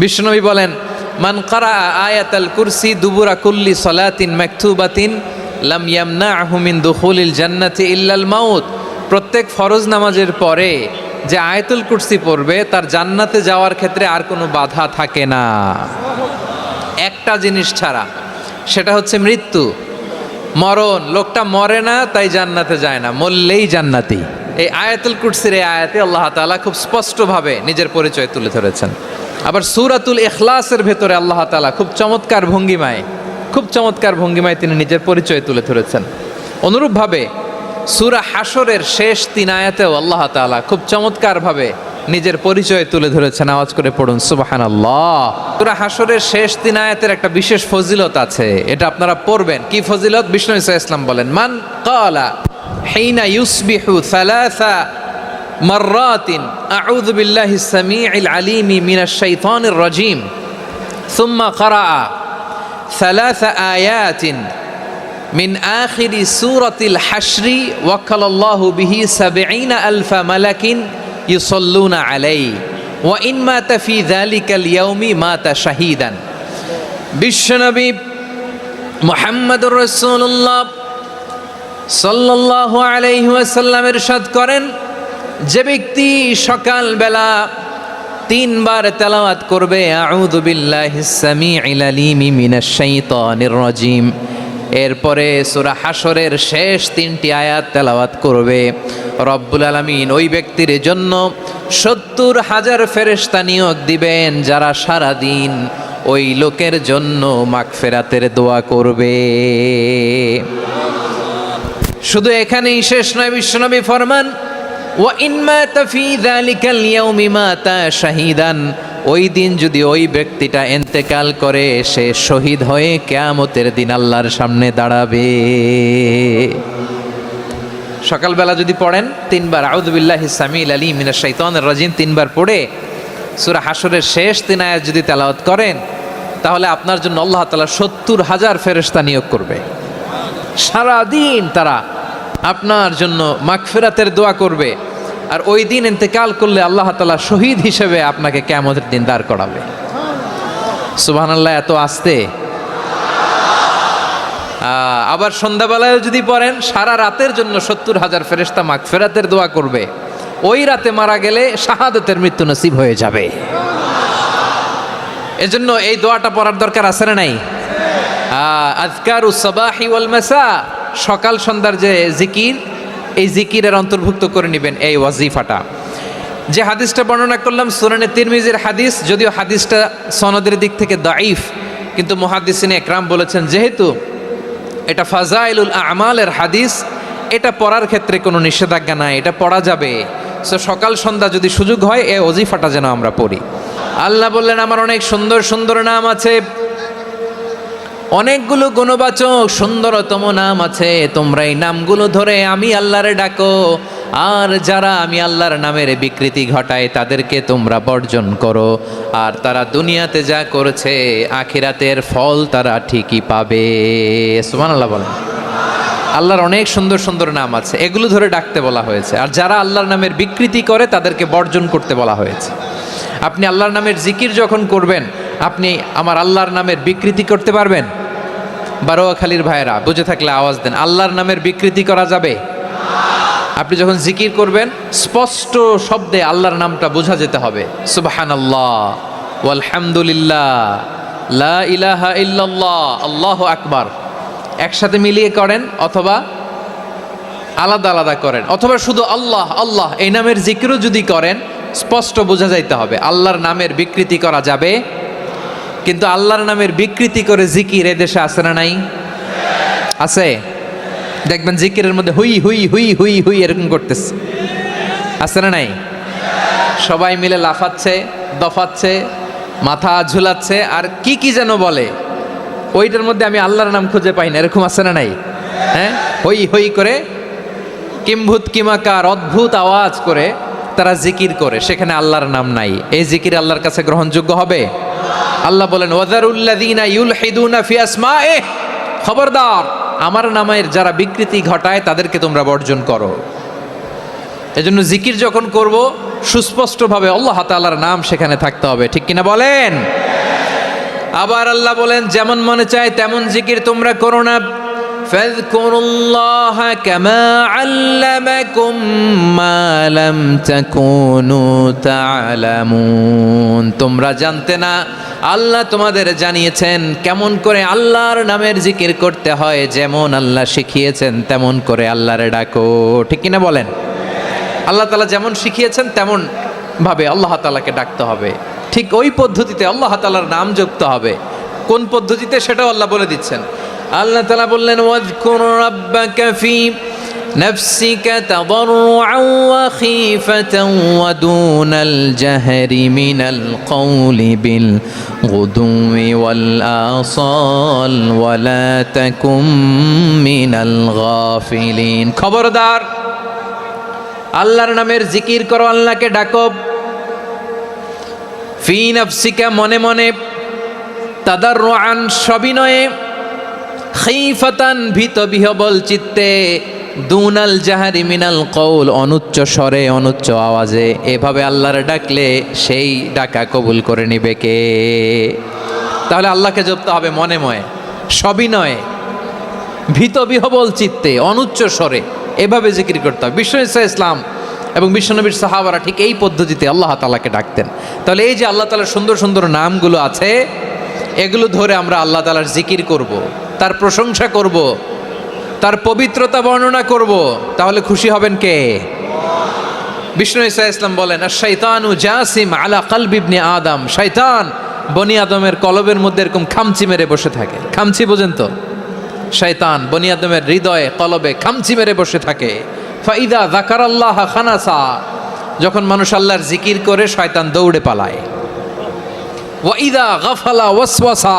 বিশ্বনবী বলেন, মান কারা আয়াতাল কুরসি দুবুরা কুল্লি সলাতিন মাকতুবাতিন লাম ইয়ামনাহু মিন দুখুলিল জান্নাতি ইল্লাল মাউত। প্রত্যেক ফরজ নামাজের পরে যে আয়াতুল কুরসি পড়বে তার জান্নাতে যাওয়ার ক্ষেত্রে আর কোনো বাধা থাকে না, একটা জিনিস ছাড়া, সেটা হচ্ছে মৃত্যু, মরণ। লোকটা মরে না তাই জান্নাতে যায় না, মরলেই জান্নাতি। এই আয়াতুল কুরসির এই আয়াতে আল্লাহ তাআলা খুব স্পষ্টভাবে নিজের পরিচয় তুলে ধরেছেন। আবার সূরাতুল ইখলাসের ভেতরে আল্লাহ তাআলা খুব চমৎকার ভঙ্গিমায় তিনি নিজের পরিচয় তুলে ধরেছেন। অনুরূপভাবে সূরা হাশরের শেষ 3 আয়াতেও আল্লাহ তাআলা খুব চমৎকারভাবে নিজের পরিচয় তুলে ধরেছেন। আওয়াজ করে পড়ুন সুবহানাল্লাহ। সূরা হাশরের শেষ 3 আয়াতের একটা বিশেষ ফজিলত আছে, এটা আপনারা পড়বেন। কি ফজিলত? বিষ্ণু ঈসা ইসলাম বলেন, মান ক্বালা হিনা ইউসবিহু সালাসা মাররাতিন আউযু বিল্লাহিস সামিউল আলিমি মিনাশ শাইতানির রাজিম সুম্মা ক্বারা সালাসা আয়াতিন মিন আখিরি সূরাতিল হাশরি ওয়াক্কালাল্লাহু বিহি ৭০,০০০ মালাকিন ইউসাল্লুনা আলাইহি ওয়া ইন মাতা ফি যালিকাল ইয়াউমি মাতা শাহীদান। বিশ্বনবী মুহাম্মদুর রাসূলুল্লাহ সাল্লাল্লাহু আলাইহি ওয়াসাল্লাম ইরশাদ করেন, যে ব্যক্তি সকালবেলা 3 বার তেলাওয়াত করবে আউযু বিল্লাহিস সামিউল আলিমি মিনাশ শাইতানির রাজিম, এরপরে সূরা হাশরের শেষ 3টি আয়াত তেলাওয়াত করবে, রব্বুল আলামিন ওই ব্যক্তির জন্য ৭০,০০০ ফেরেশতা নিয়োগ দিবেন যারা সারা দিন ওই লোকের জন্য মাগফিরাতের দোয়া করবে। শুধু এখানেই শেষ নয়, বিশ্বনবী ফরমান, ওয়া ইন মাতা ফি যালিকাল ইয়াউমি মাতা শাহীদান, ওই দিন যদি ওই ব্যক্তিটা ইন্তেকাল করে সে শহীদ হয়ে কিয়ামতের দিন আল্লাহর সামনে দাঁড়াবে। সকালবেলা যদি পড়েন 3 বার আউযু বিল্লাহিস সামিউল আলিম মিনাশ শাইতানির রাজিম 3 বার পড়ে সূরা হাশরের শেষ 3 আয়াত যদি তেলাওয়াত করেন, তাহলে আপনার জন্য আল্লাহ তাআলা ৭০,০০০ ফেরেশতা নিয়োগ করবে। সারা দিন তারা আপনার জন্য মাগফিরাতের দোয়া করবে, আর ওই দিন ইন্তেকাল করলে আল্লাহ তাআলা শহীদ হিসেবে আপনাকে কিয়ামতের দিন দাঁড় করাবে। সুবহানাল্লাহ, এত আস্তে। আবার সন্ধ্যাবেলায় যদি পড়েন, সারা রাতের জন্য ৭০,০০০ ফেরেশতা মাগফিরাতের দোয়া করবে। ওই রাতে মারা গেলে শাহাদাতের মৃত্যু নসিব হয়ে যাবে। এজন্য এই দোয়াটা পড়ার দরকার আছে না নাই? আযকারুস সাবাহি ওয়াল মাসা, সকাল সন্ধ্যার যে জিকির, এই জিকিরের অন্তর্ভুক্ত করে নেবেন এই ওয়াজিফাটা। যে হাদিসটা বর্ণনা করলাম সুনানে তিরমিজির হাদিস, যদিও হাদিসটা সনদের দিক থেকে দাঈফ, কিন্তু মুহাদ্দিসিনে একরাম বলেছেন যেহেতু এটা ফাজাইলুল আমালের হাদিস, এটা পড়ার ক্ষেত্রে কোনো নিষেধাজ্ঞা নাই, এটা পড়া যাবে। সো সকাল সন্ধ্যা যদি সুযোগ হয় এই ওয়াজিফাটা যেন আমরা পড়ি। আল্লাহ বললেন, আমার অনেক সুন্দর সুন্দর নাম আছে, অনেকগুলো গুণবাচক সুন্দরতম নাম আছে, তোমরা এই নামগুলো ধরে আমি আল্লাহরে ডাকো, আর যারা আমি আল্লাহর নামের বিকৃতি ঘটায় তাদেরকে তোমরা বর্জন করো, আর তারা দুনিয়াতে যা করেছে আখিরাতের ফল তারা ঠিকই পাবে। সুবহানাল্লাহ বলেন। আল্লাহর অনেক সুন্দর সুন্দর নাম আছে, এগুলো ধরে ডাকতে বলা হয়েছে, আর যারা আল্লাহর নামের বিকৃতি করে তাদেরকে বর্জন করতে বলা হয়েছে। আপনি আল্লাহর নামের জিকির যখন করবেন, আপনি আমার আল্লাহর নামের বিকৃতি করতে পারবেন? বারোয়াখালীর ভাইয়েরা বুঝে থাকলে আওয়াজ দেন, আল্লাহর নামের বিকৃতি করা যাবে? আপনি যখন জিকির করবেন স্পষ্ট শব্দে আল্লাহর নামটা বোঝা যেতে হবে। সুবহানাল্লাহ, ওয়ালহামদুলিল্লাহ, লা ইলাহা ইল্লাল্লাহ, আল্লাহু আকবার, একসাথে মিলিয়ে করেন অথবা আলাদা আলাদা করেন, অথবা শুধু আল্লাহ আল্লাহ এই নামের জিকিরও যদি করেন স্পষ্ট বোঝা যাইতে হবে। আল্লাহর নামের বিকৃতি করা যাবে, কিন্তু আল্লাহর নামের বিকৃতি করে জিকির এদেশে আছে না নাই? আছে। দেখবেন জিকিরের মধ্যে হুই হুই হুই হুই হুই এরকম করতেছে, আছে না নাই? সবাই মিলে লাফাচ্ছে, দফাচ্ছে, মাথা ঝুলাচ্ছে, আর কি কি যেন বলে, ওইটার মধ্যে আমি আল্লাহর নাম খুঁজে পাই না, এরকম আছে না নাই? হ্যাঁ, হই হই করে কিম্ভূত কিমাকার অদ্ভুত আওয়াজ করে তারা জিকির করে, সেখানে আল্লাহর নাম নাই। এই জিকির আল্লাহর কাছে গ্রহণযোগ্য হবে? আল্লাহ বলেন, ওয়াযারুল্লাযীনা ইউলহিদুনা ফি আসমাইহি, খবরদার আমার নামের যারা বিকৃতি ঘটায় তাদেরকে তোমরা বর্জন করো। এজন্য জিকির যখন করব সুস্পষ্টভাবে আল্লাহ তাআলার নাম সেখানে থাকতে হবে, ঠিক কিনা বলেন? আবার আল্লাহ বলেন, যেমন মনে চায় তেমন জিকির তোমরা করো না। ফাযকুরুল্লাহা কামা আল্লামাকুম মা লাম তাকুনু তা'লামুন। তোমরা জানতে না, আল্লাহ তোমাদের জানিয়েছেন কেমন করে আল্লাহর নামের জিকির করতে হয়। যেমন আল্লাহ শিখিয়েছেন তেমন করে আল্লাহরে ডাকো, ঠিক কিনা বলেন? আল্লাহ তাআলা যেমন শিখিয়েছেন তেমন ভাবে আল্লাহ তাআলাকে ডাকতে হবে, ঠিক ওই পদ্ধতিতে আল্লাহ তাআলার নাম যুক্ত হবে। কোন পদ্ধতিতে সেটাও আল্লাহ বলে দিচ্ছেন। আল্লাহ তাআলা বললেন, ওয়াযকুর রাব্বাকা ফি নাফসিকা তাদাররুআন ওয়া খীফাতান ওয়া দুনাল জাহরি মিনাল কওলি বিল গুদুই ওয়াল আসাল ওয়া লা তাকুম মিনাল গাফিলিন। খবরদার, আল্লাহর নামের জিকির করো, আল্লাহকে ডাকো। ফি নাফসিকা মনে মনে, তাদাররুআন সবিনয়ে, খীফাতান ভীত বিহবল চিত্তে, দুনাল জাহারি মিনাল কওল অনুচ্চ স্বরে অনুচ্চ আওয়াজে। এভাবে আল্লাহর ডাকলে সেই ডাকা কবুল করে নিবে কে? তাহলে আল্লাহকে জপতে হবে মনে মনে, সবিনয়ে, ভীত বিহবল চিত্তে, অনুচ্চ স্বরে, এভাবে জিকির করতে হবে। বিশ্বনবী ইসলাম এবং বিশ্বনবীর সাহাবারা ঠিক এই পদ্ধতিতে আল্লাহ তাআলাকে ডাকতেন। তাহলে এই যে আল্লাহ তাআলার সুন্দর সুন্দর নামগুলো আছে, এগুলো ধরে আমরা আল্লাহ তাআলার জিকির করব, তার প্রশংসা করব, তার পবিত্রতা বর্ণনা করব, তাহলে খুশি হবেন কে? বিষ্ণু ঈসা ইসলাম বলেন, আশ-শাইতানু জাসিম আলা কলবি ইবনে আদম। শয়তান বনি আদমের কলবের মধ্যে এরকম খামচি মেরে বসে থাকে। খামচি বোঝেন তো? শয়তান বনি আদমের হৃদয়ে কলবে খামচি মেরে বসে থাকে। ফাইদা যাকারাল্লাহ খানাসা, যখন মানুষ আল্লাহর জিকির করে শয়তান দৌড়ে পালায়। ওয়াইদা গাফালা ওয়াসওয়াসা,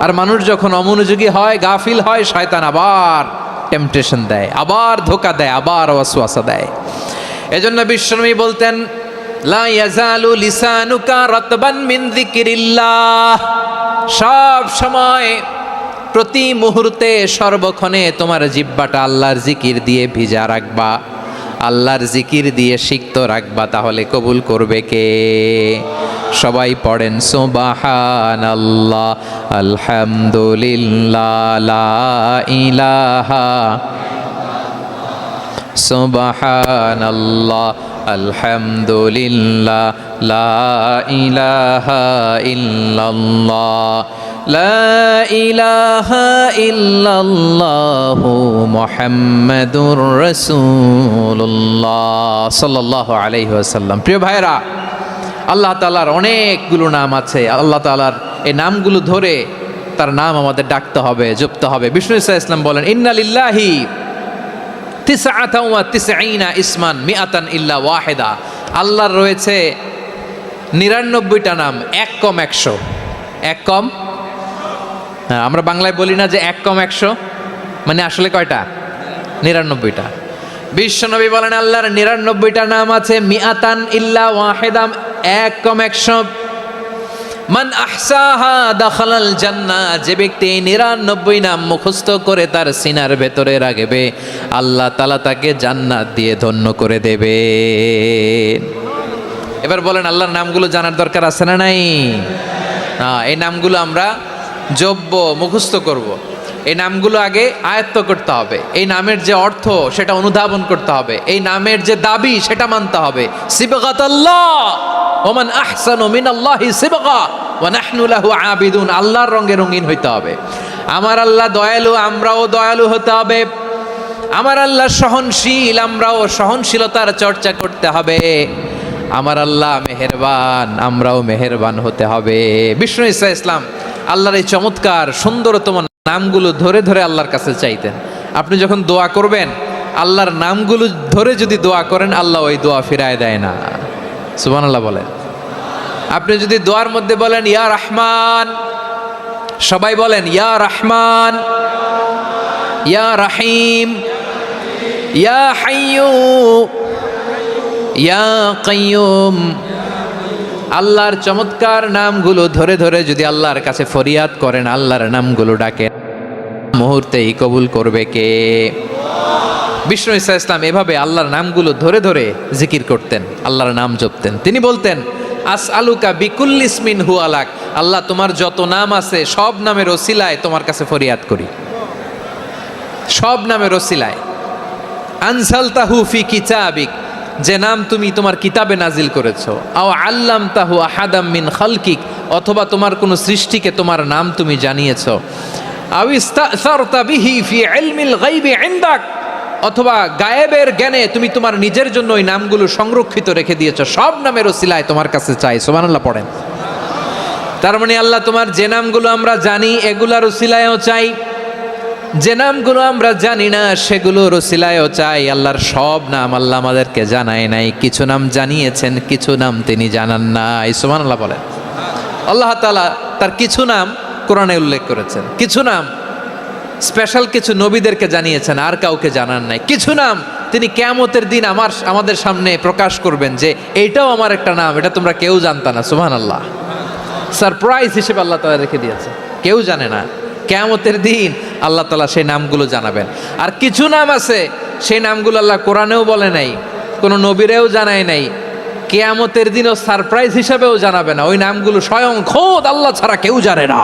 আর মানুষ যখন অমনোযোগী হয়, গাফিল হয়, শয়তান আবার টেম্পটেশন দেয়, আবার ধোঁকা দেয়, আবার ওয়াসওয়াসা দেয়। এজন্য বিশ্বনবী বলতেন, লা ইয়াজালু লিসানুকা রাতবান মিন যিকরিল্লাহ। সব সময়, প্রতি মুহূর্তে, সর্বক্ষণে তোমার জিহ্বাটা আল্লাহর জিকির দিয়ে ভিজা রাখবা, আল্লাহর জিকির দিয়ে সিক্ত রাখবা, তাহলে কবুল করবে কে? সবাই পড়েন সুবহানাল্লাহ, আলহামদুলিল্লাহ, লা ইলাহা, সুবহানাল্লাহ, আলহামদুলিল্লাহ, লা ইলাহা ইল্লাল্লাহ, লা ইলাহা ইল্লাল্লাহু মুহাম্মাদুর রাসূলুল্লাহ সাল্লাল্লাহু আলাইহি ওয়াসাল্লাম। প্রিয় ভাইরা, আল্লাহ তাআলার অনেকগুলো নাম আছে। আল্লাহ তাআলার এই নামগুলো ধরে তার নাম আমাদের ডাকতে হবে, জপতে হবে। বিষ্ণু ঈসা ইসলাম বলেন, ইন্না লিল্লাহি তিসআতান ওয়া তিসঈনা ইসমান মিআতান ইল্লা ওয়াহিদা। আল্লাহর রয়েছে 99টা নাম, এক কম 100। এক কম, হ্যাঁ, আমরা বাংলায় বলি না যে এক কম 100, মানে আসলে কয়টা? 99টা। বিশ্বনবী বলেন, আল্লাহর 99টা নাম আছে, মিআতান ইল্লা ওয়াহিদা, এক কম 100। মান আহসাহা দাখালাল জান্নাহ, যে ব্যক্তি 99 নাম মুখস্থ করে তার সিনার ভেতরে রাখবে, আল্লাহ তাআলা তাকে জান্নাত দিয়ে ধন্য করে দেবে। এবার বলেন, আল্লাহর নামগুলো জানার দরকার আছে না নাই? এই নামগুলো আমরা জপব, মুখস্থ করব। এই নামগুলো আগে আয়ত্ত করতে হবে। এই নামের যে অর্থ সেটা অনুধাবন করতে হবে। এই নামের যে দাবি সেটা মানতে হবে। সিবগাতাল্লাহ, ওমান আহসানু মিনাল্লাহি সিবগা ওয়া নাহনু লাহু আবিদুন। আল্লাহর রঙে রঙিন হইতে হবে। আমার আল্লাহ দয়ালু, আমরাও দয়ালু হতে হবে। আমার আল্লাহ সহনশীল, আমরাও সহনশীলতার চর্চা করতে হবে। আমার আল্লাহ মেহেরবান, আমরাও মেহেরবান হতে হবে। বিষ্ণু ঈসা ইসলাম আল্লাহর এই চমৎকার সুন্দরতম নামগুলো ধরে ধরে আল্লাহর কাছে চাইতেন। আপনি যখন দোয়া করবেন, আল্লাহর নামগুলো ধরে যদি দোয়া করেন, আল্লাহ ওই দোয়া ফিরায় দেয় না। সুবহানাল্লাহ বলেন। আপনি যদি দোয়ার মধ্যে বলেন ইয়া রহমান, সবাই বলেন ইয়া রহমান, ইয়া রহিম, ইয়া হাইয়্যু, ইয়া কাইয়্যুম। আল্লাহর চমৎকার নামগুলো ধরে ধরে যদি আল্লাহর কাছে ফরিয়াদ করেন, আল্লাহর নামগুলো ডাকেন, মুহূর্তেই কবুল করবে কে? বিষ্ণু ঈসা ইসলাম এভাবে আল্লাহর নামগুলো ধরে ধরে জিকির করতেন, আল্লাহর নাম জপতেন। তিনি বলতেন, আস আলুকা বিকুল্লি ইসমিন হু আলাক, আল্লাহ তোমার যত নাম আছে সব নামের ওসিলায় তোমার কাছে ফরিয়াদ করি, সব নামের ওসিলায়। আনসালতাহু ফি কিতাবিক, যে নাম তুমি তোমার কিতাবে নাজিল করেছো। আও আল্লামতাহু আহাদাম মিন খালকিক, অথবা তোমার কোনো সৃষ্টিকে তোমার নাম তুমি জানিয়েছো। আও ইস্তাসারতা বিহি ফি ইলমিল গায়বি ইনদাক, অথবা গায়েবের জ্ঞানে তুমি তোমার নিজের জন্য ওই নামগুলো সংরক্ষিত রেখে দিয়েছো। সব নামের ওসিলায় তোমার কাছে চাই। সুবহানাল্লাহ পড়েন। তার মানে আল্লাহ তোমার যে নামগুলো আমরা জানি এগুলার ওসিলায়ও চাই, যে নামগুলো আমরা জানি না সেগুলোর ওসিলায়ও চাই। আল্লাহর সব নাম আল্লাহ আমাদেরকে জানায় নাই, কিছু নাম জানিয়েছেন, কিছু নাম তিনি জানান নাই। সুবহানাল্লাহ বলেন। আল্লাহ তাআলা তার কিছু নাম কোরআনে উল্লেখ করেছেন, কিছু নাম স্পেশাল কিছু নবীদেরকে জানিয়েছেন, আর কাউকে জানান নাই। কিছু নাম তিনি কিয়ামতের দিন আমাদের সামনে প্রকাশ করবেন যে এইটাও আমার একটা নাম, এটা তোমরা কেউ জানতা না। সুবহানাল্লাহ, সারপ্রাইজ হিসেবে আল্লাহ তাআলা রেখে দিয়েছে, কেউ জানে না। কিয়ামতের দিন আল্লাহ তাআলা সেই নামগুলো জানাবেন। আর কিছু নাম আছে সেই নামগুলো আল্লাহ কোরআনেও বলে নাই, কোনো নবীরেও জানায় নাই, কিয়ামতের দিনও সারপ্রাইজ হিসেবেও জানাবে না। ওই নামগুলো স্বয়ং খোদ আল্লাহ ছাড়া কেউ জানে না।